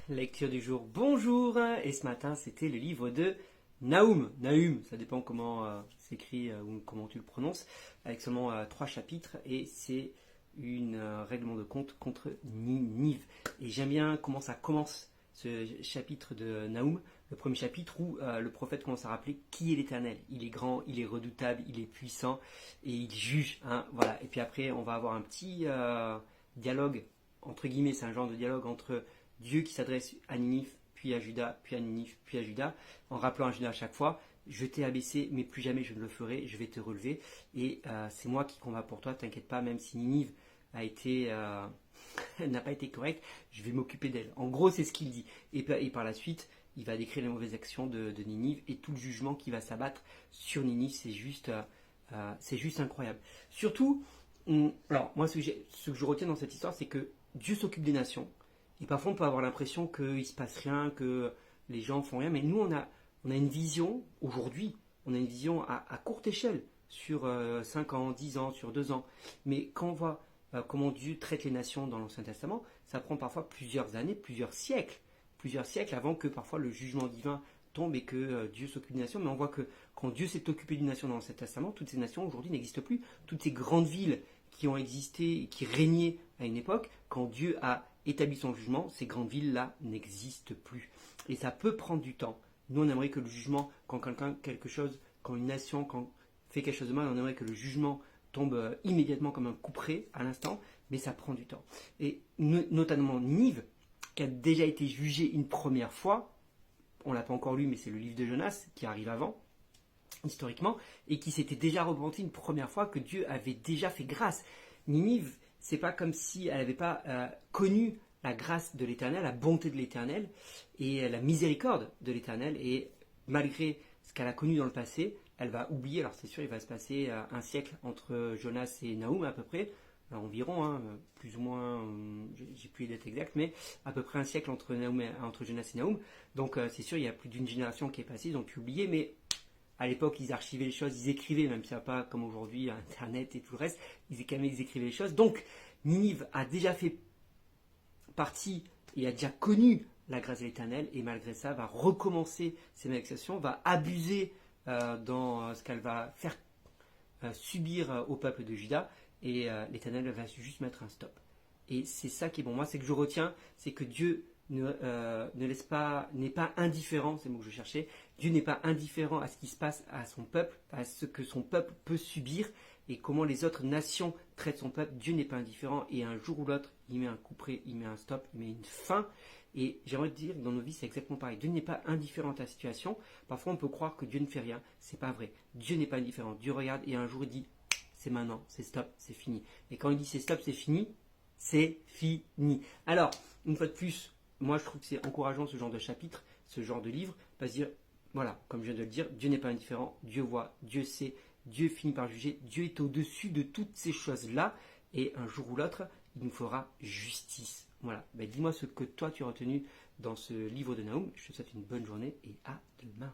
Lecture du jour, bonjour. Et ce matin, c'était le livre de Nahum. Nahum, ça dépend comment s'écrit ou comment tu le prononces, avec seulement 3 chapitres. Et c'est une règlement de compte contre Ninive. Et j'aime bien comment ça commence, ce chapitre de Nahum. Le premier chapitre où le prophète commence à rappeler qui est l'Éternel. Il est grand, il est redoutable, il est puissant et il juge. Voilà. Et puis après, on va avoir un petit dialogue, entre guillemets, c'est un genre de dialogue entre Dieu qui s'adresse à Ninive, puis à Juda, puis à Ninive, puis à Juda, en rappelant à Juda à chaque fois, je t'ai abaissé, mais plus jamais je ne le ferai, je vais te relever, et c'est moi qui combat pour toi, t'inquiète pas, même si Ninive n'a pas été correcte, je vais m'occuper d'elle. En gros, c'est ce qu'il dit. Et par la suite, il va décrire les mauvaises actions de Ninive et tout le jugement qui va s'abattre sur Ninive, c'est juste incroyable. Surtout, alors moi, ce que je retiens dans cette histoire, c'est que Dieu s'occupe des nations. Et parfois, on peut avoir l'impression qu'il ne se passe rien, que les gens font rien. Mais nous, on a une vision, aujourd'hui, on a une vision à courte échelle, sur 5 ans, 10 ans, sur 2 ans. Mais quand on voit comment Dieu traite les nations dans l'Ancien Testament, ça prend parfois plusieurs années, plusieurs siècles avant que parfois le jugement divin tombe et que Dieu s'occupe des nations. Mais on voit que quand Dieu s'est occupé d'une nation dans l'Ancien Testament, toutes ces nations aujourd'hui n'existent plus. Toutes ces grandes villes qui ont existé et qui régnaient à une époque, quand Dieu a établi son jugement, ces grandes villes-là n'existent plus. Et ça peut prendre du temps. Nous, on aimerait que le jugement, quand une nation fait quelque chose de mal, on aimerait que le jugement tombe immédiatement comme un couperet à l'instant, mais ça prend du temps. Et notamment Nive, qui a déjà été jugée une première fois, on ne l'a pas encore lu, mais c'est le livre de Jonas qui arrive avant, historiquement, et qui s'était déjà repenti une première fois, que Dieu avait déjà fait grâce. Ninive, c'est pas comme si elle n'avait pas connu la grâce de l'Éternel, la bonté de l'Éternel et la miséricorde de l'Éternel. Et malgré ce qu'elle a connu dans le passé, elle va oublier. Alors c'est sûr, il va se passer un siècle entre Jonas et Nahum à peu près, environ, plus ou moins, j'ai plus les dates exactes, mais à peu près un siècle entre Jonas et Nahum. Donc c'est sûr, il y a plus d'une génération qui est passée, ils ont pu oublier, mais à l'époque, ils archivaient les choses, ils écrivaient, même s'il n'y a pas comme aujourd'hui Internet et tout le reste, ils écrivaient les choses. Donc, Ninive a déjà fait partie et a déjà connu la grâce de l'Éternel, et malgré ça, va recommencer ses malédictions, va abuser dans ce qu'elle va faire subir au peuple de Juda, et l'Éternel va juste mettre un stop. Et c'est ça qui est bon. Moi, c'est que je retiens, c'est que Dieu n'est pas indifférent, c'est le mot que je cherchais. Dieu n'est pas indifférent à ce qui se passe à son peuple, à ce que son peuple peut subir et comment les autres nations traitent son peuple. Dieu n'est pas indifférent, et un jour ou l'autre, il met un couperet, il met un stop, il met une fin. Et j'aimerais te dire que dans nos vies, c'est exactement pareil. Dieu n'est pas indifférent à ta situation. Parfois, on peut croire que Dieu ne fait rien. C'est pas vrai. Dieu n'est pas indifférent. Dieu regarde et un jour, il dit c'est maintenant, c'est stop, c'est fini. Et quand il dit c'est stop, c'est fini, c'est fini. Alors, une fois de plus, moi, je trouve que c'est encourageant ce genre de chapitre, ce genre de livre, parce que dire, voilà, comme je viens de le dire, Dieu n'est pas indifférent, Dieu voit, Dieu sait, Dieu finit par juger, Dieu est au-dessus de toutes ces choses-là, et un jour ou l'autre, il nous fera justice. Voilà, dis-moi ce que toi tu as retenu dans ce livre de Nahum. Je te souhaite une bonne journée et à demain.